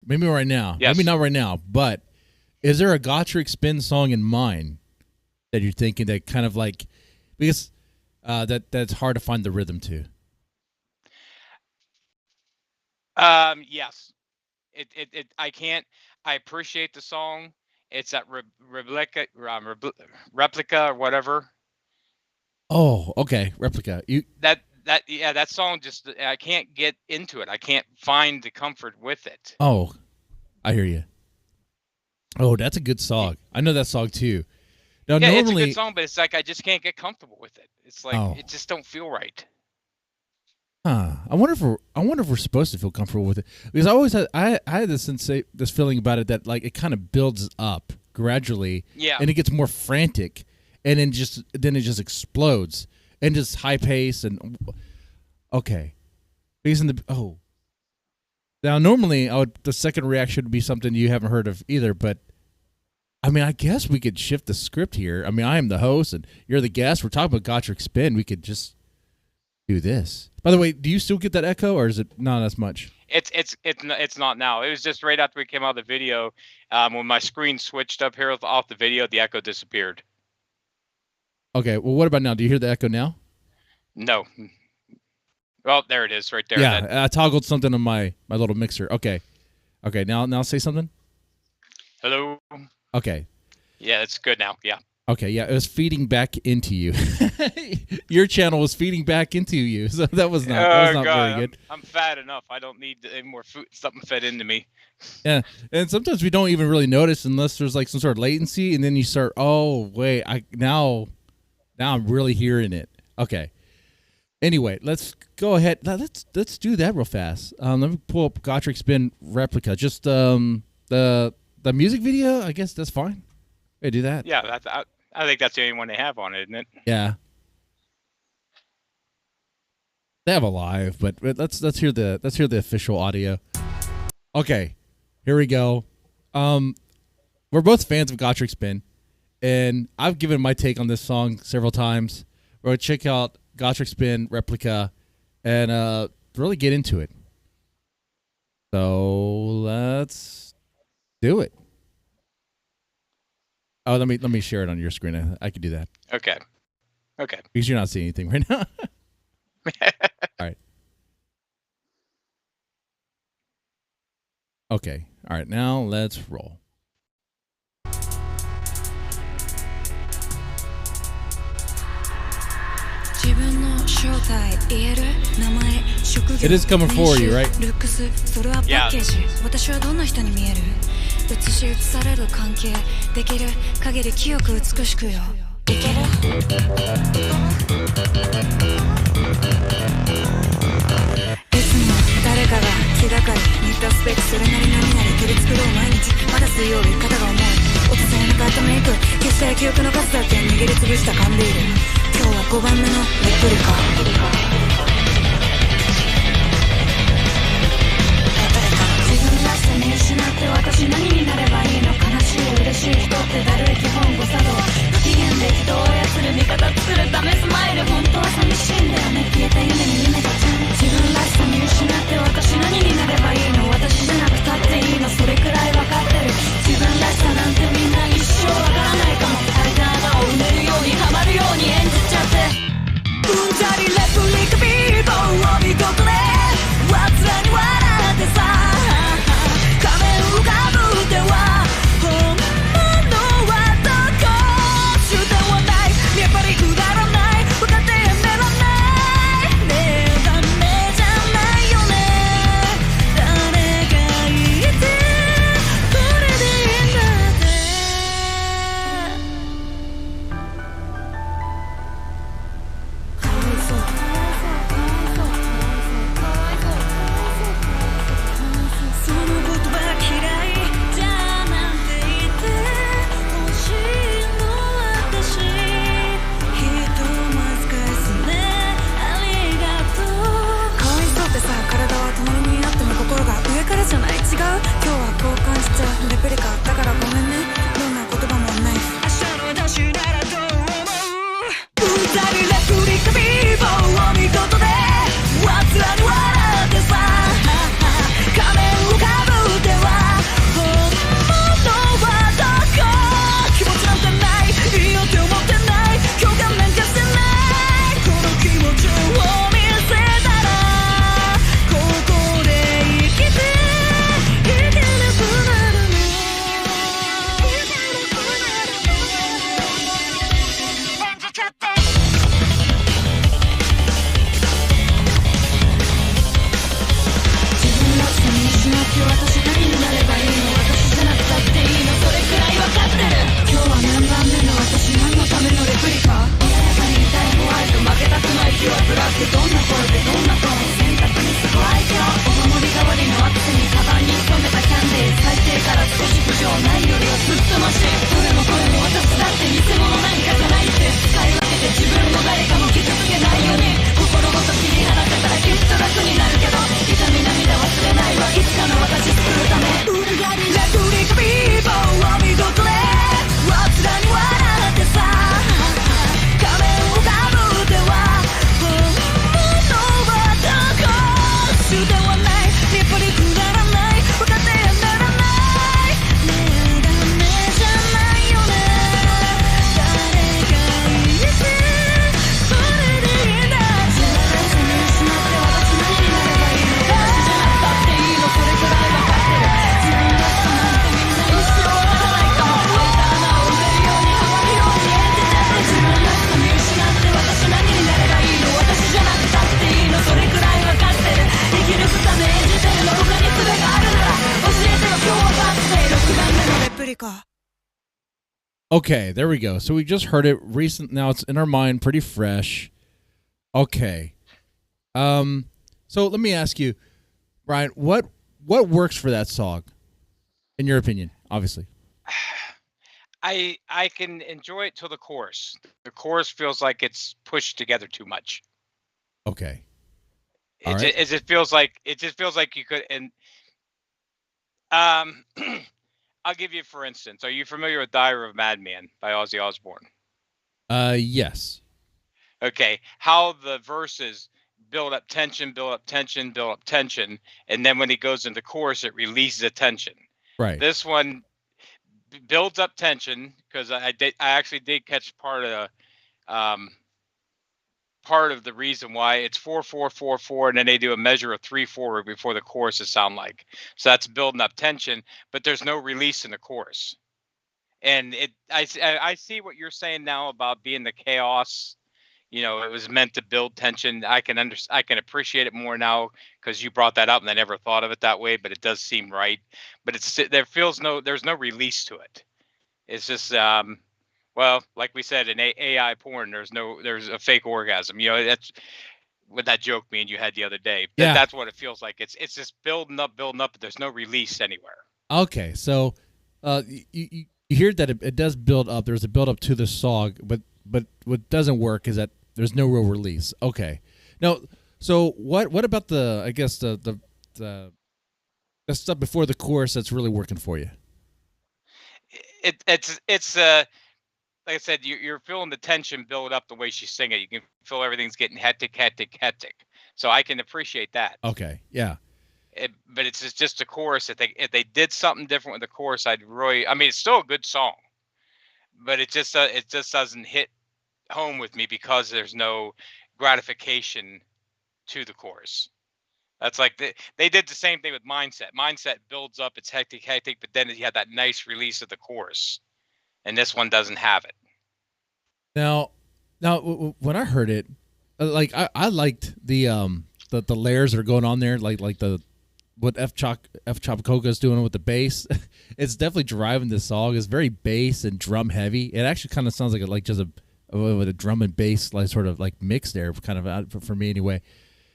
Maybe right now. Yes. Maybe not right now, but is there a Gacharic Spin song in mind that you're thinking that kind of like, because that's hard to find the rhythm to? Yes. I appreciate the song. It's that Replica or whatever. Oh, okay. Replica. That song just, I can't get into it. I can't find the comfort with it. Oh, I hear you. Oh, that's a good song. I know that song too. Now, Yeah, normally, it's a good song, but it's like I just can't get comfortable with it. It's like it just don't feel right. I wonder if we're supposed to feel comfortable with it, because I had this feeling about it that like it kind of builds up gradually, and it gets more frantic, and then it just explodes and just high pace and okay. Because now normally the second reaction would be something you haven't heard of either, but I mean I guess we could shift the script here. I mean I am the host and you're the guest. We're talking about Gacharic Spin. We could just do this. By the way, do you still get that echo, or is it not as much? It's not now. It was just right after we came out of the video. When my screen switched up here off the video, the echo disappeared. Okay. Well, what about now? Do you hear the echo now? No. Well, there it is, right there. Yeah, I toggled something on my little mixer. Okay. Now say something. Hello. Okay. Yeah, it's good now. Yeah. Okay, yeah, it was feeding back into you. Your channel was feeding back into you, so that was not very good. I'm fat enough. I don't need any more food, something fed into me. Yeah, and sometimes we don't even really notice unless there's like some sort of latency, and then you start. Oh wait, now I'm really hearing it. Okay. Anyway, let's go ahead. Let's do that real fast. Let me pull up Gacharic Spin Replica. Just the music video. I guess that's fine. Hey, do that. Yeah, I think that's the only one they have on it, isn't it? Yeah. They have a live, but let's hear the official audio. Okay, here we go. We're both fans of Gacharic Spin, and I've given my take on this song several times. We're gonna check out Gacharic Spin Replica and really get into it. So let's do it. Oh, let me share it on your screen. I can do that. Okay. Because you're not seeing anything right now. All right. Okay. All right. Now let's roll. It is coming for you, right? Yeah. 映し映される関係できる限り清く美しくよいけるいつも誰かが気がかり似たスペックそれなり何なり取り繕う毎日まだ水曜日肩が重い落ち着いなかったメイク消したい記憶の数だけ握りつぶした缶ビール今日は5番目のレプリカ見失って私何になればいいの悲しい嬉しい人ってだるい基本誤作動不機嫌で人を操る味方作るためスマイル本当は寂しいんだよね消えた夢に夢がちゃん自分らしさ見失って私何になればいいの私じゃなくたっていいのそれくらい分かってる自分らしさなんてみんな一生わからないかも開いた穴を埋めるようにハマるように演じちゃってうんざりレプリカ何になればいいの私じゃなくたっていいのそれくらいわかってる今日は何番目の私何のためのレプリカ穏やかにいたいホワイト負けたくない気はブラックどんな声でどんなトーン選択にすご愛嬌お守り代わりのアクセにカバンに潜めたキャンディー最低から少し不条ないよりはずっとマシどれもこれも私だって偽物なんかじゃないって使い分けて自分も誰かも傷つけないように心ごと切り離せたらきっと楽になるけど痛み涙忘れないわいつかの私救うためウルガリレプリカビーボーを見事でわつらに笑ってさ仮面をかぶっては本物はどこしてはないやっぱりくだらない分かってやならないねえダメじゃないよね誰か言ってそれでいいんだ幸せに失って私何になればいいの私じゃなくたっていいのそれくらい分かってる自分らしさなんてみんな一生わからないかも開いた穴を埋めるようにハマるように演じちゃって自分らしさ見失って私何になればいいの私じゃなくたっていいのそれくらい分かってる生き抜くため演じてるの他に術があるなら教えてよ今日はバースデー6番目のレプリカOkay, there we go. So we just heard it recent. Now it's in our mind, pretty fresh. Okay. So let me ask you, Brian, what works for that song, in your opinion? Obviously. I can enjoy it till the chorus. The chorus feels like it's pushed together too much. Okay. It just feels like you could and I'll give you for instance. Are you familiar with Diary of a Madman by Ozzy Osbourne? Yes. Okay. How the verses build up tension, build up tension, build up tension, and then when he goes into chorus, it releases the tension. Right. This one builds up tension because I actually did catch part of the reason why it's 4-4-4-4, and then they do a measure of 3-4 before the choruses sound like. So that's building up tension, but there's no release in the chorus. And I see what you're saying now about being the chaos. You know, it was meant to build tension. I can appreciate it more now because you brought that up, and I never thought of it that way. But it does seem right. But there's no release to it. It's just well, like we said in AI porn, there's a fake orgasm. You know, that's with that joke me and you had the other day. Yeah. That's what it feels like. It's just building up, but there's no release anywhere. Okay, so you hear that it does build up. There's a build up to the song, but what doesn't work is that there's no real release. Okay, now so what about the stuff before the chorus that's really working for you? It's like I said, you're feeling the tension build up the way she's singing. You can feel everything's getting hectic. So I can appreciate that. Okay, yeah. But it's just a chorus. If they did something different with the chorus, I mean, it's still a good song, but it just doesn't hit home with me because there's no gratification to the chorus. That's like they did the same thing with Mindset. Mindset builds up, it's hectic, but then you have that nice release of the chorus. And this one doesn't have it. Now, when I heard it, like I liked the layers that are going on there, like what F Chopper Koga is doing with the bass. It's definitely driving this song. It's very bass and drum heavy. It actually kind of sounds like just a drum and bass like sort of like mix there, kind of for me anyway.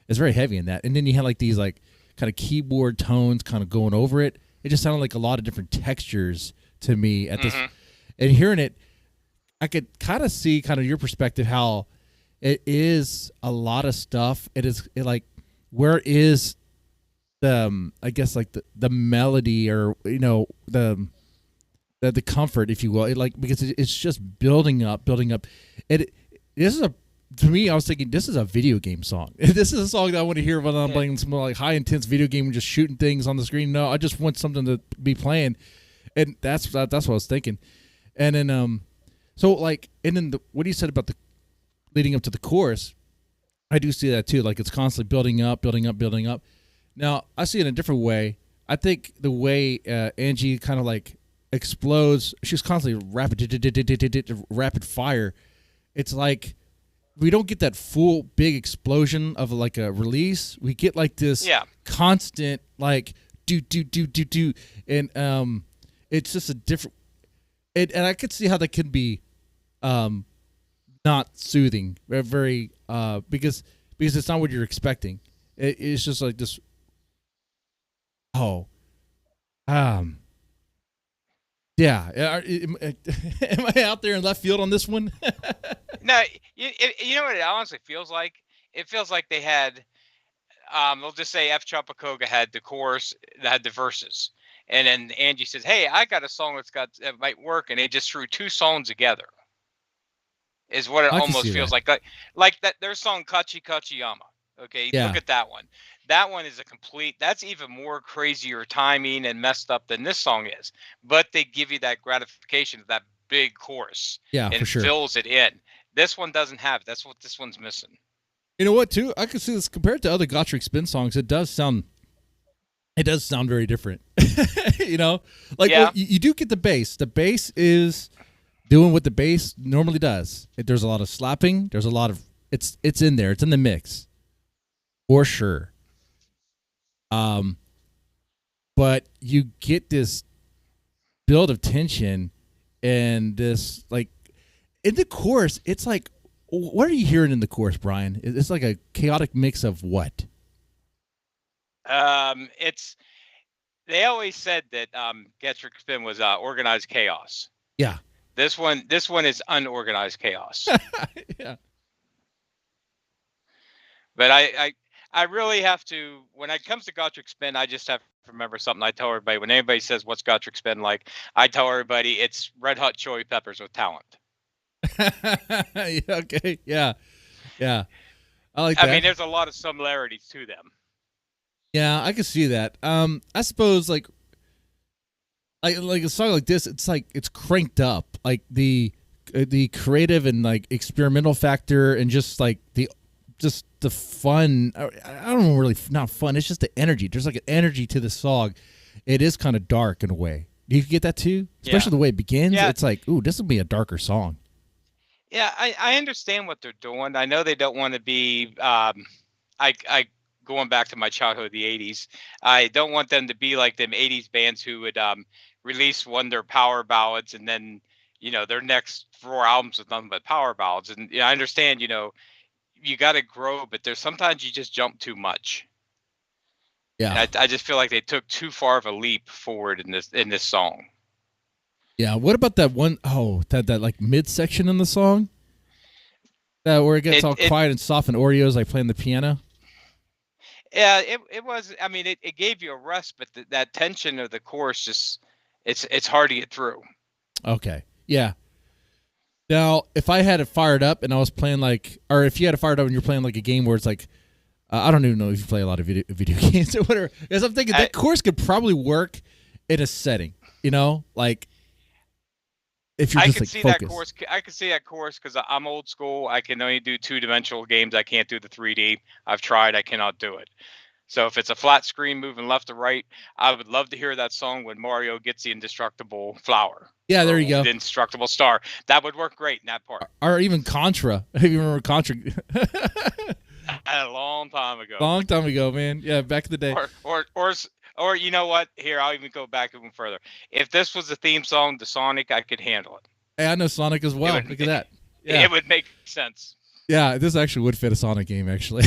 It's very heavy in that, and then you had like these like kind of keyboard tones kind of going over it. It just sounded like a lot of different textures to me at this. And hearing it, I could kind of see kind of your perspective how it is a lot of stuff. Like where is the I guess like the melody or you know the comfort, if you will, because it's just building up. To me, I was thinking this is a video game song. This is a song that I want to hear when I'm playing some like high intense video game and just shooting things on the screen. No, I just want something to be playing, and that's what I was thinking. And then what you said about the leading up to the chorus, I do see that too. Like it's constantly building up. Now I see it in a different way. I think the way Angie kind of like explodes, she's constantly rapid fire. It's like we don't get that full big explosion of like a release. We get like this constant like do, and it's just a different. And I could see how that could be, not soothing, very because it's not what you're expecting. It's just like this. Oh, yeah. Am I out there in left field on this one? No, you know what it honestly feels like? It feels like they had, they'll just say F Chopper Koga had the chorus that had the verses. And then Angie says, hey, I got a song that might work. And they just threw two songs together is what it almost feels like. Like that their song Kachi Kachi Yama. Okay, look at that one. That one is that's even more crazier timing and messed up than this song is. But they give you that gratification of that big chorus. Yeah, and for sure. Fills it in. This one doesn't have it. That's what this one's missing. You know what, too? I can see this compared to other Gacharic Spin songs. It does sound very different. You know, like well, you do get the bass. The bass is doing what the bass normally does. There's a lot of slapping. There's a lot of it's in there. It's in the mix, for sure. But you get this build of tension, and this like in the chorus. It's like, what are you hearing in the chorus, Brian? It's like a chaotic mix of what? They always said that Gacharic Spin was organized chaos. Yeah. This one is unorganized chaos. Yeah. But I really have to, when it comes to Gacharic Spin, I just have to remember something I tell everybody. When anybody says, what's Gacharic Spin like? I tell everybody it's Red Hot Chili Peppers with talent. Okay. Yeah. Yeah. I like that. I mean, there's a lot of similarities to them. Yeah, I can see that. I suppose like a song like this, it's like it's cranked up, like the creative and like experimental factor, and just like the fun. I don't know, really not fun. It's just the energy. There's like an energy to the song. It is kind of dark in a way. Do you get that too? Especially the way it begins. Yeah. It's like, ooh, this will be a darker song. Yeah, I understand what they're doing. I know they don't want to be. I going back to my childhood, the 80s, I don't want them to be like them 80s bands who would release one of their power ballads and then, their next 4 albums with nothing but power ballads. And I understand, you got to grow, but there's sometimes you just jump too much. Yeah. I just feel like they took too far of a leap forward in this song. Yeah. What about that one? Oh, that like midsection in the song? Where it gets all quiet and soft and Oreo's like playing the piano? Yeah, it was. I mean, it gave you a rest, but that tension of the chorus just it's hard to get through. Okay, yeah. Now, if I had it fired up and I was playing or if you had it fired up and you're playing like a game where it's like, I don't even know if you play a lot of video games or whatever. Because I'm thinking that chorus could probably work in a setting, like if you're just like focused. That chorus. I can see that chorus because I'm old school. I can only do 2-dimensional games. I can't do the 3D. I've tried. I cannot do it. So if it's a flat screen moving left to right, I would love to hear that song when Mario gets the indestructible flower. Yeah, there you go. The indestructible star. That would work great in that part. Or even Contra. If you remember Contra. A long time ago. Long time ago, man. Yeah, back in the day. Or you know what? Here, I'll even go back even further. If this was the theme song to Sonic, I could handle it. Hey, I know Sonic as well. Look at that. Yeah. It would make sense. Yeah, this actually would fit a Sonic game, actually.